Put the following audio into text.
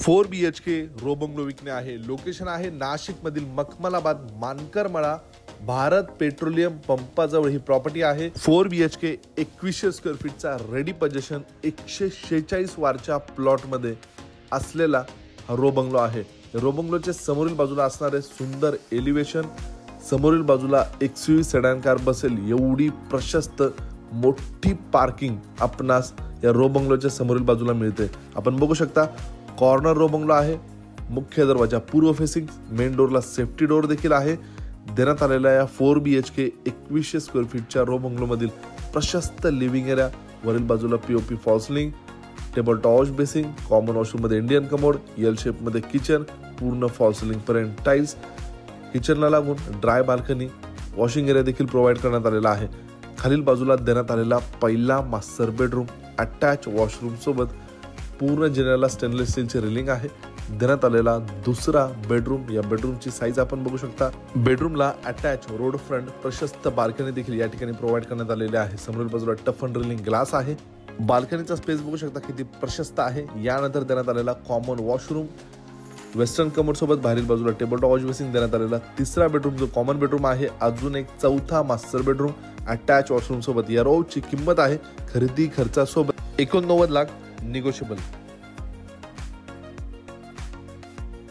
4 BHK row bungalow विकणे आहे। Location आहे नाशिक मधील मखमलाबाद मानकरमळा भारत पेट्रोलियम पंपाजवळ ही प्रॉपर्टी आहे। 4 BHK 2100 स्क्वेअर फीटचा रेडी पोझिशन 146 वारच्या प्लॉट मध्ये असलेला हा रो बंगलो आहे। रो बंगलोच्या समोरील बाजूला असणारे सुंदर एलिव्हेशन, समोरील बाजूला XUV सेडान कार बसेल एवढी प्रशस्त मोठी पार्किंग आपणास या रो बंगलोच्या समोरील बाजूला मिळते। आपण बघू शकता कॉर्नर रो बंगलो आहे। मुख्य दरवाजा पूर्व फेसिंग, मेन डोरला सेफ्टी डोर देखील आहे। देण्यात आलेल्या या 4 BHK 2100 स्क्वेअर फीटच्या रो बंगलो मधील प्रशस्त लिव्हिंग एरिया, वरील बाजूला POP fall ceiling, table top wash basin, common washroom मध्ये इंडियन कमोड, एल शेप मध्ये किचन, पूर्ण फॉल सिलिंग पर्यंत टाइल्स, किचनला लागून ड्राय बाल्कनी, वॉशिंग एरिया देखील प्रोव्हाइड करण्यात आलेला आहे। खालील बाजूला देण्यात आलेला पहिला मास्टर बेडरूम अटॅच वॉशरूम सोबत पूर्ण जिन्याला स्टेनलेस स्टीलची रेलिंग आहे। देण्यात आलेला दुसरा बेडरूम, या बेडरूमची साईज आपण बघू शकता। बेडरूमला अटॅच रोड फ्रंट प्रशस्त बाल्कनी देखील या ठिकाणी प्रोव्हाइड करण्यात आलेली आहे। समोरील बाजूला टफ अँड रेलिंग ग्लास आहे। बाल्कनीचा स्पेस बघू शकता किती प्रशस्त आहे। यानंतर देण्यात आलेला कॉमन वॉशरूम, वेस्टर्न कमोड सोबत बाहेरील बाजूला टेबल टॉप वॉश बेसिंग देण्यात आलेला तिसरा बेडरूम जो कॉमन बेडरूम आहे। अजून एक चौथा मास्टर बेडरूम अटॅच वॉशरूम सोबत। या रोची किंमत आहे खरेदी खर्चासोबत 89 लाख निगोशिएबल।